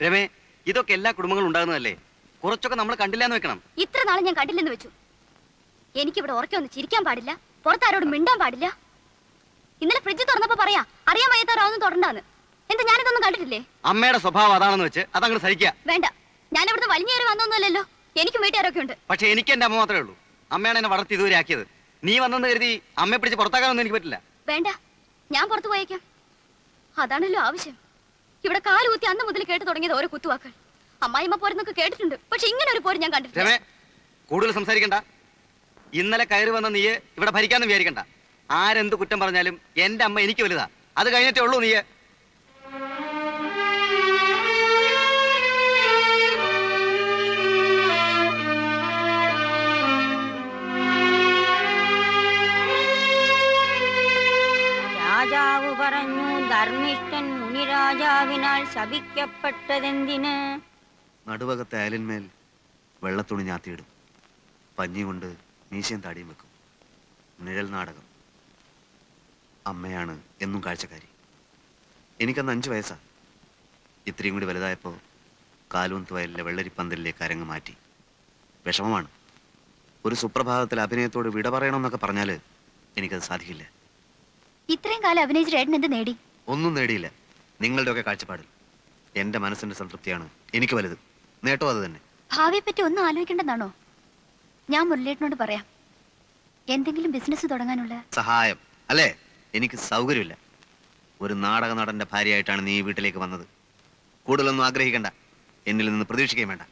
രമേ, ഇതൊക്കെ എല്ലാ കുടുംബങ്ങളും ഉണ്ടാകുന്നതല്ലേ? കുറച്ചൊക്കെ നമ്മൾ കണ്ടില്ലാന്ന് വെക്കണം. ഇത്ര നാളെ ഞാൻ കണ്ടില്ലെന്ന് വെച്ചു. എനിക്കിവിടെ ഉറക്കൊന്ന് ചിരിക്കാൻ പാടില്ല, പുറത്താരോട് മിണ്ടാൻ പാടില്ല. ഇന്നലെ ഫ്രിഡ്ജ് തുറന്നപ്പോ പറയാ അറിയാൻ വയ്യാത്തവരാവൊന്നും തുടണ്ടാന്ന്. എന്താ ഞാനിതൊന്നും കണ്ടിട്ടില്ലേ? അമ്മയുടെ സ്വഭാവം അതാണെന്ന് വെച്ച് അതങ്ങ് സഹിക്കുക. വേണ്ട, ഞാൻ ഇവിടുന്ന് വലിഞ്ഞേറി വന്നൊന്നുമല്ലല്ലോ. എനിക്കും വീട്ടുകാരൊക്കെ ഉണ്ട്. പക്ഷെ എനിക്ക് എന്റെ അമ്മ മാത്രമേ ഉള്ളൂ. അമ്മയാണ് എന്നെ വളർത്തി ഇതുവരെ ആക്കിയത്. നീ വന്നെന്ന് കരുതി അമ്മയെ പിടിച്ച് പുറത്താക്കാനൊന്നും എനിക്ക് പറ്റില്ല. വേണ്ട, ഞാൻ പുറത്തു പോയേക്കാം. അതാണല്ലോ ആവശ്യം. ഇവിടെ കാലുകുത്തി അന്ന് മുതൽ കേട്ട് തുടങ്ങിയത് ഓരോ കുത്തുവാക്കൾ. അമ്മായിമ്മ പോരെന്നൊക്കെ കേട്ടിട്ടുണ്ട്, പക്ഷെ ഇങ്ങനെ ഒരു പോര് ഞാൻ കണ്ടിട്ടില്ല. കൂടുതൽ സംസാരിക്കണ്ട. ഇന്നലെ കയറി വന്ന നീ ഇവിടെ ഭരിക്കാന്ന് വിചാരിക്കണ്ട. ആരെന്ത് കുറ്റം പറഞ്ഞാലും എന്റെ അമ്മ എനിക്ക് വലുതാ. അത് കഴിഞ്ഞിട്ടേ ഉള്ളൂ നീ. രാജാവ് പറഞ്ഞു, ധർമ്മിഷ്ഠൻ മുനിരാജാവിനാൽ ശപിക്കപ്പെട്ടതെന്തിന്? നടുവകത്തെ അയലിന്മേൽ വെള്ളത്തുണി ഞാത്തിയിടും, പഞ്ഞി കൊണ്ട് മീശയും താടിയും വെക്കും. നിഴൽ നാടകം. അമ്മയാണ് എന്നും കാഴ്ചക്കാരി. എനിക്കന്ന് 5 വയസ്സാ. ഇത്രയും കൂടി വലുതായപ്പോൾ കാലുവന്ത് വയലിലെ വെള്ളരിപ്പന്തലിലേക്ക് അരങ്ങ് മാറ്റി. വിഷമമാണ്. ഒരു സുപ്രഭാതത്തിൽ അഭിനയത്തോട് വിട പറയണമെന്നൊക്കെ പറഞ്ഞാൽ എനിക്കത് സാധിക്കില്ല. ഇത്രയും കാലം അഭിനയിച്ച ഏട്ടൻ എന്ത് നേടി? ഒന്നും നേടിയില്ല. നിങ്ങളുടെ ഒക്കെ കാഴ്ചപ്പാടിൽ എന്റെ മനസ്സിന്റെ സംതൃപ്തിയാണ് എനിക്ക് വലുത്. നേട്ടോ അത് തന്നെ. ഭാവിയെ പറ്റി ഒന്നും ആലോചിക്കേണ്ടെന്നാണോ? ഞാൻ മുരളിയേട്ടനോട് പറയാം, എന്തെങ്കിലും ബിസിനസ് തുടങ്ങാനുള്ള സഹായം. അല്ലേ? എനിക്ക് സൗകര്യമില്ല. ഒരു നാടക നടന്റെ ഭാര്യയായിട്ടാണ് നീ വീട്ടിലേക്ക് വന്നത്. കൂടുതലൊന്നും ആഗ്രഹിക്കണ്ട, എന്നിൽ നിന്ന് പ്രതീക്ഷിക്കുകയും വേണ്ട.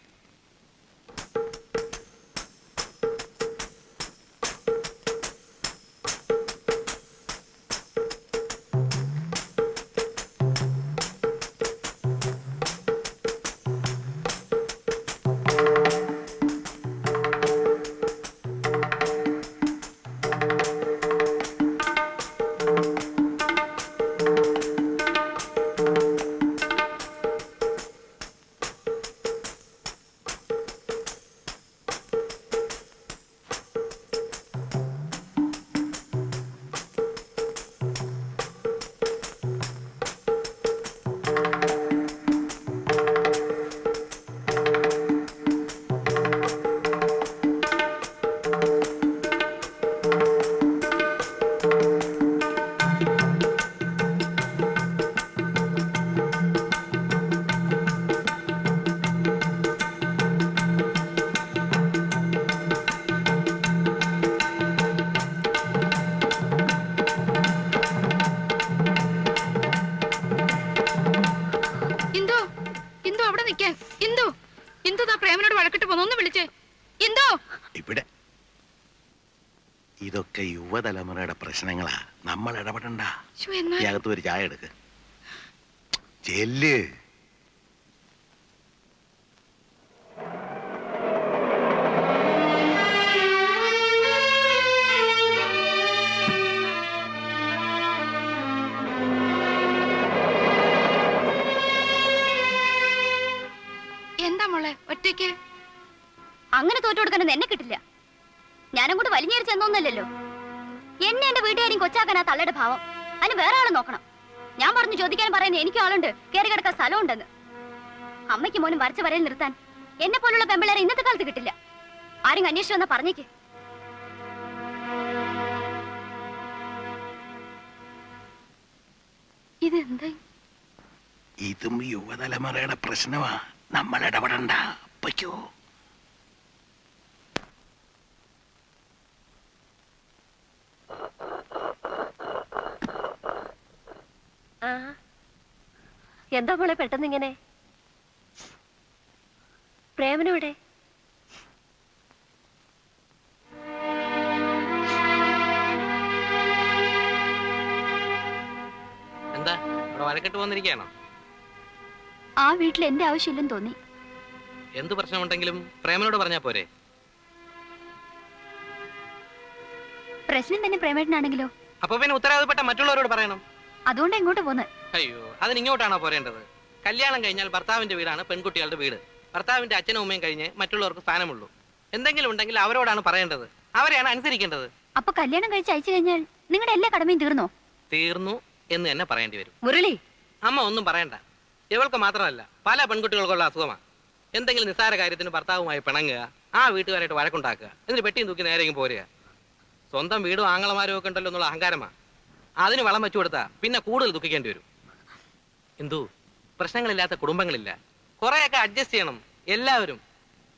ഇതൊക്കെ യുവതലമുറയുടെ പ്രശ്നങ്ങളാ, നമ്മൾ ഇടപെടണ്ട. അകത്ത് ഒരു ചായ എടുക്ക്. ചെല്ല്. എന്താ മോളെ ഒറ്റയ്ക്ക്? അങ്ങനെ തോറ്റു കൊടുക്കാനൊന്നും എന്നെ കിട്ടില്ല. ഞാനങ്ങോട്ട് വലിഞ്ഞേറി ചെന്നൊന്നല്ലോ. എന്നെ എന്റെ വീട്ടുകാരും കൊച്ചാക്കാനാ തള്ളയുടെ ഭാവം. അതിന് വേറെ ആളെ നോക്കണം. ഞാൻ പറഞ്ഞു ചോദിക്കാൻ പറയുന്നത് എനിക്കും ആളുണ്ട്, കയറി കിടക്കാൻ സ്ഥലമുണ്ടെന്ന്. അമ്മയ്ക്ക് മോനും വരച്ച വരയിൽ നിർത്താൻ എന്നെ പോലുള്ള പെമ്പിളേരെ ഇന്നത്തെ കാലത്ത് കിട്ടില്ല. ആരും അന്വേഷിച്ചു വന്നാ പറഞ്ഞേക്ക്. ഇതെന്താ? ഇതും യുവതലമുറയുടെ പ്രശ്നമാ, നമ്മൾ ഇടപെടണ്ട. പറ്റോ? എന്താ മോളെ പെട്ടെന്ന് ഇങ്ങനെ? പ്രേമനോടെ? എന്താ അവിടെ വഴക്കിട്ട് വന്നിരിക്കുകയാണോ? ആ വീട്ടിൽ എന്റെ ആവശ്യമില്ലെന്ന് തോന്നി. എന്ത് പ്രശ്നമുണ്ടെങ്കിലും പ്രേമനോട് പറഞ്ഞാ പോരെ? പ്രശ്നം തന്നെ പ്രേമേട്ടനാണെങ്കിലോ? അപ്പൊ പിന്നെ ഉത്തരവാദപ്പെട്ട മറ്റുള്ളവരോട് പറയണം. അതുകൊണ്ട് എങ്ങോട്ട് പോന്ന്? അയ്യോ, അതിന് ഇങ്ങോട്ടാണോ പോരേണ്ടത്? കല്യാണം കഴിഞ്ഞാൽ ഭർത്താവിന്റെ വീടാണ് പെൺകുട്ടികളുടെ വീട്. ഭർത്താവിന്റെ അച്ഛനും അമ്മയും കഴിഞ്ഞ് മറ്റുള്ളവർക്ക് സ്ഥാനമുള്ളൂ. എന്തെങ്കിലും ഉണ്ടെങ്കിൽ അവരോടാണ് പറയേണ്ടത്, അവരെയാണ് അനുസരിക്കേണ്ടത്. അപ്പൊ കല്യാണം കഴിച്ച് അയച്ചു കഴിഞ്ഞാൽ നിങ്ങളുടെ എല്ലാ കടമയും തീർന്നോ? തീർന്നു എന്ന് തന്നെ പറയേണ്ടി വരും. മുരളി, അമ്മ ഒന്നും പറയണ്ട. ഇവൾക്ക് മാത്രമല്ല പല പെൺകുട്ടികൾക്കുള്ള അസുഖമാണ്. എന്തെങ്കിലും നിസ്സാര കാര്യത്തിന് ഭർത്താവുമായി പിണങ്ങുക, ആ വീട്ടുകാരായിട്ട് വഴക്കുണ്ടാക്കുക, എന്നിട്ട് പെട്ടിയും തൂക്കി നേരെയും പോരുക. സ്വന്തം വീടും ആങ്ങളമാരും ഒക്കെ ഉണ്ടല്ലോ എന്നുള്ള അഹങ്കാരമാണ്. അതിന് വളം വെച്ചു കൊടുത്താൽ പിന്നെ കൂടുതൽ ദുഃഖിക്കേണ്ടി വരും. എന്തു പ്രശ്നങ്ങളില്ലാത്ത കുടുംബങ്ങളില്ല. കുറെയൊക്കെ അഡ്ജസ്റ്റ് ചെയ്യണം എല്ലാവരും.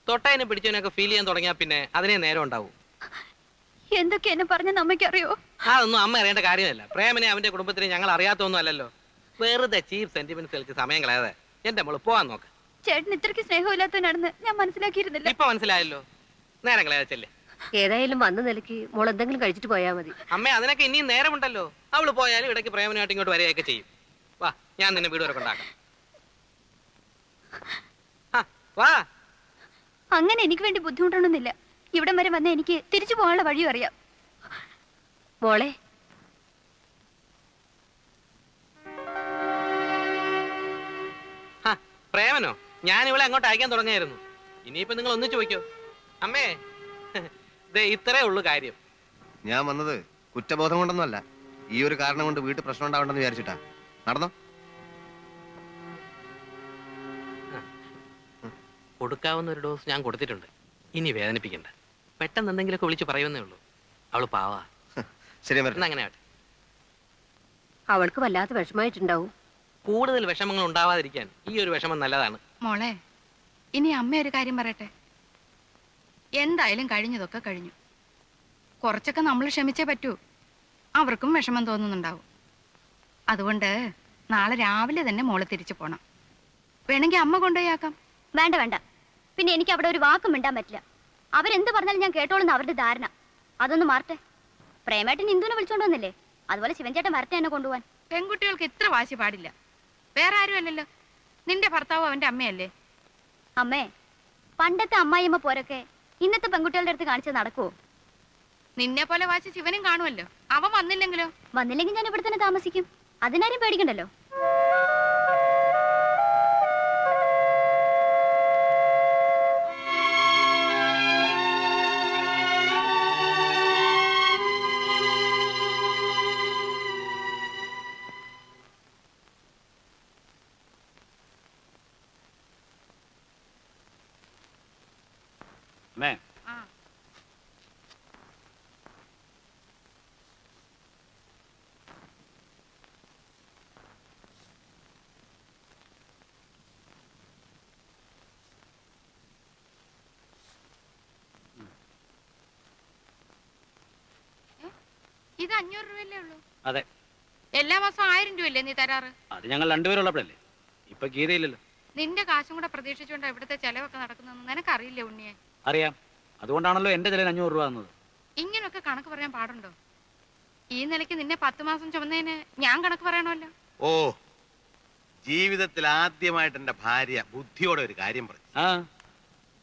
തൊട്ടതിനെ പിടിച്ചതിനൊക്കെ ഫീൽ ചെയ്യാൻ തുടങ്ങിയാൽ പിന്നെ അതിനെ നേരം ഉണ്ടാവും. എന്തൊക്കെ എന്നെ പറഞ്ഞെന്ന് അമ്മയ്ക്കറിയോ? അതൊന്നും അമ്മ അറിയേണ്ട കാര്യമല്ല. പ്രേമനെ അവന്റെ കുടുംബത്തിനെ ഞങ്ങൾ അറിയാത്തൊന്നും അല്ലല്ലോ. വെറുതെ ചീപ്പ് സെന്റിമെന്റ്സ് കളിച്ച് സമയം കളയാതെ എന്റെ മോള് പോവാൻ നോക്ക്. ചേട്ടൻ ഇത്രയ്ക്ക് സ്നേഹമില്ലാത്തവനാണെന്ന് ഞാൻ മനസ്സിലാക്കിയിരുന്നില്ല. ഇപ്പൊ മനസ്സിലായല്ലോ. നേരം കളയാച്ചല്ലേ. ഏതായാലും വന്ന നിലയ്ക്ക് മോൾ എന്തെങ്കിലും കഴിച്ചിട്ട് പോയാൽ മതി. അമ്മ അതിനൊക്കെ ഇനിയും നേരമുണ്ടല്ലോ. അവള് പോയാലും ഇടയ്ക്ക് പ്രേമനായിട്ട് ഇങ്ങോട്ട് വരികയൊക്കെ ചെയ്യും. വാ, ഞാൻ നിന്നെ വീട് വരെ കൊണ്ടാക്കാം. വാ. അങ്ങനെ എനിക്ക് വേണ്ടി ബുദ്ധിമുട്ടണമെന്നില്ല. ഇവിടം വരെ വന്ന എനിക്ക് തിരിച്ചു പോകാനുള്ള വഴിയും അറിയാം. മോളെ, പ്രേമനോ? ഞാൻ ഇവളെ അങ്ങോട്ട് അയക്കാൻ തുടങ്ങിയായിരുന്നു. ഇനിയിപ്പോ നിങ്ങൾ ഒന്നിച്ചു ചോദിക്കോ. അമ്മേ, ദേ ഇത്രേ ഉള്ളു കാര്യം. ഞാൻ വന്നത് കുറ്റബോധം കൊണ്ടൊന്നുമല്ല, ഈ ഒരു കാരണം കൊണ്ട് വീട്ടിൽ പ്രശ്നം ഉണ്ടാവണ്ടെന്ന് വിചാരിച്ചിട്ടാ. നടന്നോ. കൊടുക്കാവുന്ന ഒരു ഡോസ് ഞാൻ കൊടുത്തിട്ടുണ്ട്. ഇനി വേദനിപ്പിക്കണ്ട. പെട്ടെന്ന് എന്തെങ്കിലുമൊക്കെ വിളിച്ച് പറയുന്നേ ഉള്ളൂ. അവള് പാവാ. ശരി, വരണം. അങ്ങനെ ആവട്ടെ. അവൾക്ക് വല്ലാത്ത വിഷമായിട്ടുണ്ടാവും. കൂടുതൽ വിഷമങ്ങൾ ഉണ്ടാവാതിരിക്കാൻ ഈ ഒരു വിഷമം നല്ലതാണ്. മോളെ, ഇനി അമ്മ ഒരു കാര്യം പറയട്ടെ. എന്തായാലും കഴിഞ്ഞതൊക്കെ കഴിഞ്ഞു. കുറച്ചൊക്കെ നമ്മൾ ക്ഷമിച്ചേ പറ്റൂ. അവർക്കും വിഷമം തോന്നുന്നുണ്ടാവും. അതുകൊണ്ട് നാളെ രാവിലെ തന്നെ മോള് തിരിച്ചു പോണം. വേണമെങ്കിൽ അമ്മ കൊണ്ടുപോയാക്കാം. വേണ്ട വേണ്ട. പിന്നെ എനിക്ക് അവിടെ ഒരു വാക്കും മിണ്ടാൻ പറ്റില്ല. അവരെന്ത് പറഞ്ഞാലും ഞാൻ കേട്ടോളുന്ന അവരുടെ ധാരണ. അതൊന്ന് മാറട്ടെ. പ്രേമേട്ടൻ ഇന്ദുവിനെ വിളിച്ചോണ്ട് വന്നില്ലേ, അതുപോലെ ശിവൻചേട്ടൻ വരട്ടെ എന്നെ കൊണ്ടുപോവാൻ. പെൺകുട്ടികൾക്ക് ഇത്ര വാശി പാടില്ല. വേറെ ആരും അല്ലല്ലോ, നിന്റെ ഭർത്താവും അവന്റെ അമ്മയല്ലേ. അമ്മേ, പണ്ടത്തെ അമ്മായിയമ്മ പോരൊക്കെ ഇന്നത്തെ പെൺകുട്ടികളുടെ അടുത്ത് കാണിച്ച് നടക്കുവോ? നിന്നെ പോലെ വാശി ശിവനും കാണുമല്ലോ. അവൻ വന്നില്ലെങ്കിലോ? വന്നില്ലെങ്കിൽ ഞാൻ ഇവിടെ തന്നെ താമസിക്കും. അതിനാരും പേടിക്കണ്ടല്ലോ. ആ. ഇത് 500 രൂപയല്ലേ ഉള്ളൂ? അതെ. എല്ലാ മാസവും 1000 രൂപയല്ലേ നീ തരാറ്? അത് ഞങ്ങൾ രണ്ടുപേരുള്ളപ്പോഴല്ലേ. ഇപ്പൊ ഗീതയില്ലല്ലോ. നിന്റെ കാശും കൂടെ പ്രതീക്ഷിച്ചുകൊണ്ട് ഇവിടുത്തെ ചെലവൊക്കെ നടക്കുന്നതെന്ന് നിനക്കറിയില്ലേ ഉണ്ണിയെ? അറിയാം. അതുകൊണ്ടാണല്ലോ എന്റെ ചില 500 രൂപ തന്നത്. ഇങ്ങനൊക്കെ കണക്ക് പറയാൻ പാടുണ്ടോ? ഈ നിലയ്ക്ക് നിന്നെ 10 മാസം ചുമന്നതിന് ഞാൻ കണക്ക് പറയണമല്ലോ. ഓ, ജീവിതത്തിൽ ആദ്യമായിട്ട് എന്റെ ഭാര്യ ബുദ്ധിയോടെ ഒരു കാര്യം പറഞ്ഞു. ആ,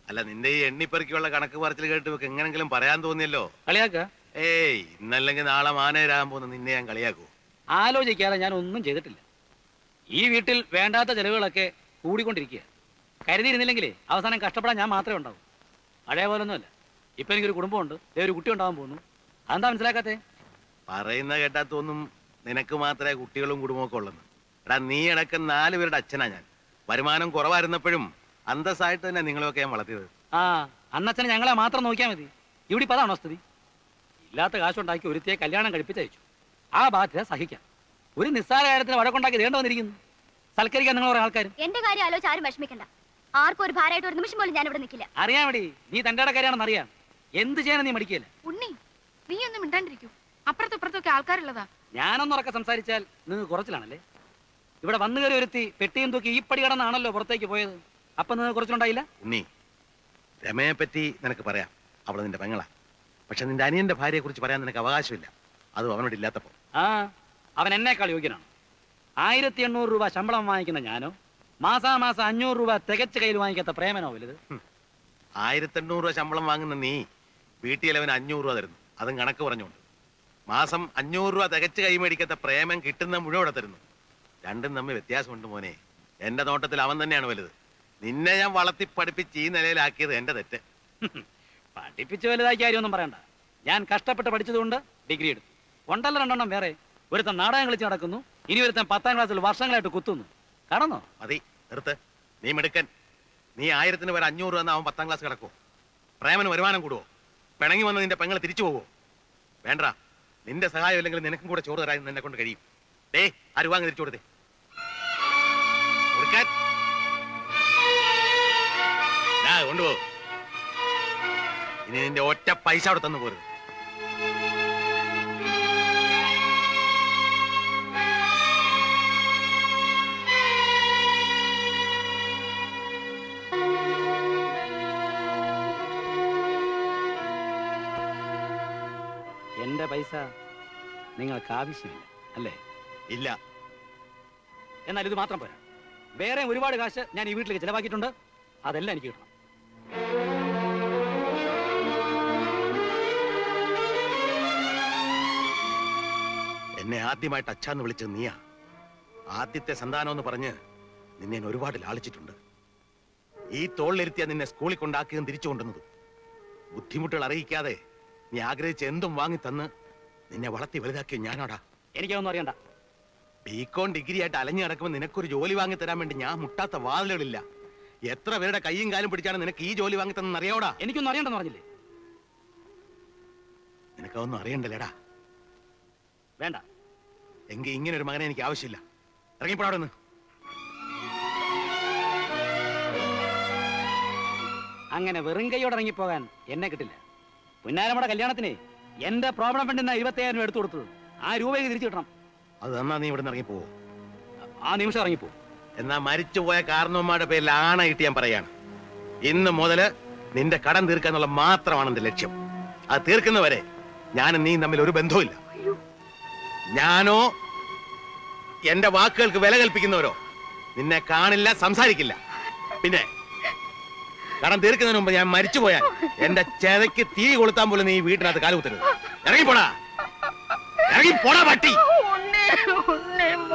അല്ല, നിന്റെ ഈ എണ്ണിപ്പെറുക്കിയുള്ള കണക്ക് പറച്ചിൽ കേട്ട് ഇവക്ക് എങ്ങനെങ്കിലും പറയാൻ തോന്നിയല്ലോ. കളിയാക്ക. ഏയ്, ഇന്നല്ലെങ്കിൽ നാളെ മാനേരാൻ പോകുന്ന നിന്നെ ഞാൻ കളിയാക്കൂ. ആലോചിക്കാതെ ഞാൻ ഒന്നും ചെയ്തിട്ടില്ല. ഈ വീട്ടിൽ വേണ്ടാത്ത ചെലവുകളൊക്കെ കൂടിക്കൊണ്ടിരിക്കുക. കരുതിയിരുന്നില്ലെങ്കിലേ അവസാനം കഷ്ടപ്പെടാൻ ഞാൻ മാത്രമേ ഉണ്ടാവും. പഴയ പോലൊന്നുമല്ല. ഇപ്പൊ എനിക്കൊരു കുടുംബമുണ്ട്, ഒരു കുട്ടി ഉണ്ടാവാൻ പോകുന്നു. അതെന്താ മനസ്സിലാക്കാത്തേ? പറയുന്ന കേട്ടാത്തൊന്നും നിനക്ക് മാത്രമേ കുട്ടികളും കുടുംബമൊക്കെ ഉള്ളെന്ന്. എടാ, നീ അടക്കം 4 പേരുടെ അച്ഛനാ ഞാൻ. വരുമാനം കുറവായിരുന്നപ്പോഴും അന്തസ്സായിട്ട് തന്നെ നിങ്ങളെയൊക്കെ ഞാൻ വളർത്തിയത്. ആ, അന്നച്ഛനെ ഞങ്ങളെ മാത്രം നോക്കിയാൽ മതി. ഇവിടെ ഇപ്പൊ അതാണോ സ്ഥിതി? ഇല്ലാത്ത കാശുണ്ടാക്കി ഒരുത്തിയെ കല്യാണം കഴിപ്പിച്ചയച്ചു. ആ ബാധ്യത സഹിക്കാം. ഒരു നിസ്സാര കാര്യത്തിന് വഴക്കുണ്ടാക്കി ദേണ്ട വന്നിരിക്കുന്നു. സൽക്കരിക്കാൻ നിങ്ങൾ കുറെ ആൾക്കാർ. എന്റെ കാര്യം ആലോചിച്ച് ആരും വിഷമിക്കണ്ട. ആർക്കും ഒരു ഭാരമായിട്ട് ഒരു നിമിഷം പോലും ഞാൻ ഇവിടെ നിൽക്കില്ല. അറിയാൻ വേണ്ടി നീ തന്റെ കാര്യമാണെന്ന് അറിയാം. എന്ത് ചെയ്യാനും നീ മടിക്കില്ല. ഉണ്ണി, നീ ഒന്നും മിണ്ടാണ്ടിരിക്കൂ. അപ്പുറത്തും ഇപ്പുറത്തൊക്കെ ആൾക്കാരുള്ളതാ. ഞാനൊന്നുറക്കെ സംസാരിച്ചാൽ നിങ്ങൾക്ക് കുറച്ചിലാണല്ലേ. ഇവിടെ വന്നു കയറി ഒരുത്തി പെട്ടിയും തൂക്കി ഈ പടി കടന്നാണല്ലോ പുറത്തേക്ക് പോയത്. അപ്പൊ നിങ്ങൾ കുറച്ചിലുണ്ടായില്ല. ഉണ്ണി, രമയെ പറ്റി നിനക്ക് പറയാം. അവള് നിന്റെ പെങ്ങളാ. പക്ഷെ നിന്റെ അനിയന്റെ ഭാര്യയെ കുറിച്ച് പറയാൻ നിനക്ക് അവകാശമില്ല. അതും അവനോട് ഇല്ലാത്തപ്പോ. ആ, അവൻ എന്നേക്കാൾ യോഗ്യനാണ്. 1800 രൂപ ശമ്പളം വാങ്ങിക്കുന്ന ഞാനോ മാസാമാസം 500 രൂപ തികച്ച് കയ്യിൽ വാങ്ങിക്കാത്ത പ്രേമനോ വലുത്? 1800 രൂപ ശമ്പളം വാങ്ങുന്ന നീ വീട്ടിലവന് 500 രൂപ തരുന്നു. അതും കണക്ക് പറഞ്ഞുകൊണ്ട്. മാസം 500 രൂപ തികച്ച് കൈ മേടിക്കാത്ത പ്രേമൻ കിട്ടുന്ന മുഴുവൻ തരുന്നു. രണ്ടും തമ്മിൽ വ്യത്യാസമുണ്ട് മോനെ. എന്റെ നോട്ടത്തിൽ അവൻ തന്നെയാണ് വലുത്. നിന്നെ ഞാൻ വളർത്തി പഠിപ്പിച്ച് ഈ നിലയിലാക്കിയത് എന്റെ തെറ്റ്. പഠിപ്പിച്ച് വലുതാക്കിയ കാര്യമൊന്നും പറയണ്ട. ഞാൻ കഷ്ടപ്പെട്ട് പഠിച്ചതുകൊണ്ട് ഡിഗ്രി എടുത്തു. ഉണ്ടല്ലോ 2 വേറെ. ഒരുത്തൻ നാടകം കളിച്ച് നടക്കുന്നു. ഇനി ഒരുത്തൻ 10ാം ക്ലാസ്സിൽ വർഷങ്ങളായിട്ട് കുത്തുന്നു. കടന്നോ? മതി, നിർത്ത്. നീ മിടുക്കൻ. നീ 1000-ന് വരെ 500 രൂപ അവൻ 10ാം ക്ലാസ് കിടക്കുവോ? പ്രേമന് വരുമാനം കൂടുവോ? പിണങ്ങി വന്ന് നിന്റെ പെങ്ങൾ തിരിച്ചു പോവോ? വേണ്ട, നിന്റെ സഹായം ഇല്ലെങ്കിൽ നിനക്കും കൂടെ ചോറ് തരാൻ നിന്നെ കൊണ്ട് കഴിയും. ആ രൂപ അങ്ങ് തിരിച്ചു കൊടുത്തേ. കൊടുക്കാൻ കൊണ്ടുപോ. ഇനി നിന്റെ ഒറ്റ പൈസ അവിടെ തന്നു പോരുത്. എന്റെ പൈസ നിങ്ങൾക്ക് ആവശ്യമില്ല അല്ലേ? ഇല്ല. എന്നാൽ ഇത് മാത്രം പോരാ, വേറെ ഒരുപാട് കാശ് ഞാൻ ഈ വീട്ടിലേക്ക് ചെലവാക്കിയിട്ടുണ്ട്. അതെല്ലാം എനിക്ക് കിട്ടണം. എന്നെ ആദ്യമായിട്ട് അച്ഛാന്ന് വിളിച്ചത് നീയാ. ആദ്യത്തെ സന്താനം എന്ന് പറഞ്ഞ് നിന്നെ ഞാൻ ഒരുപാട് ലാളിച്ചിട്ടുണ്ട്. ഈ തോളിലിരുത്തിയ നിന്നെ സ്കൂളിൽ കൊണ്ടാക്കുകയും തിരിച്ചു കൊണ്ടുവന്നത്. ബുദ്ധിമുട്ടുകൾ അറിയിക്കാതെ നീ ആഗ്രഹിച്ച എന്തും വാങ്ങി തന്ന് നിന്നെ വളർത്തി വലുതാക്കിയ ഞാനാടാ. എനിക്കൊന്നും അറിയണ്ട. ബികോം ഡിഗ്രി ആയിട്ട് അലഞ്ഞു നടക്കുമ്പോൾ നിനക്കൊരു ജോലി വാങ്ങി തരാൻ വേണ്ടി ഞാൻ മുട്ടാത്ത വാതിലുകളില്ല. എത്ര പേരുടെ കൈയും കാലും പിടിച്ചാണ് നിനക്ക് ഈ ജോലി വാങ്ങി തന്നെ അറിയാവൂടാ. എനിക്കൊന്നും അറിയണ്ടെന്ന് പറഞ്ഞില്ലേ? നിനക്കൊന്നും അറിയണ്ടല്ലേടാ. വേണ്ട. എങ്കിൽ ഇങ്ങനെ ഒരു മകനെ എനിക്ക് ആവശ്യമില്ല. ഇറങ്ങിപ്പോടാ നിന്ന്. അങ്ങനെ വെറും കൈയോടെ ഇറങ്ങിപ്പോകാൻ എന്നെ കിട്ടില്ല. പുന്നാരമ്മയുടെ കല്യാണത്തിന് എന്റെ പ്രോബ്ലം ഫണ്ടിൽ 25,000 രൂപ എടുത്തു കൊടുത്തത്. ആ രൂപ തിരിച്ചു കിട്ടണം. അത് തന്നാ നീ ഇവിടെ നിന്ന് ഇറങ്ങിപ്പോവോ? ആ നിമിഷം ഇറങ്ങിപ്പോ. എന്നാ മരിച്ചുപോയ കാരണവന്മാരുടെ പേരിൽ ആണയിട്ട് ഞാൻ പറയാണ്, ഇന്ന് മുതല് നിന്റെ കടം തീർക്കാന്നുള്ള മാത്രമാണ് എന്റെ ലക്ഷ്യം. അത് തീർക്കുന്നവരെ ഞാനും നീ തമ്മിൽ ഒരു ബന്ധവുമില്ല. ഞാനോ എന്റെ വാക്കുകൾക്ക് വില കൽപ്പിക്കുന്നവരോ നിന്നെ കാണില്ല, സംസാരിക്കില്ല. പിന്നെ കടം തീർക്കുന്നതിന് മുമ്പ് ഞാൻ മരിച്ചുപോയാൽ എന്റെ ചെതയ്ക്ക് തീ കൊളുത്താൻ പോലും നീ വീട്ടിനകത്ത് കാലുകുത്തരുത്. ഇറങ്ങിപ്പോടാ, ഇറങ്ങിപ്പോടാ പട്ടി.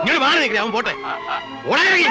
ഇങ്ങനെ മാറി നിൽക്കില്ല, അവൻ പോട്ടെ. ഓടാ ഇറങ്ങി.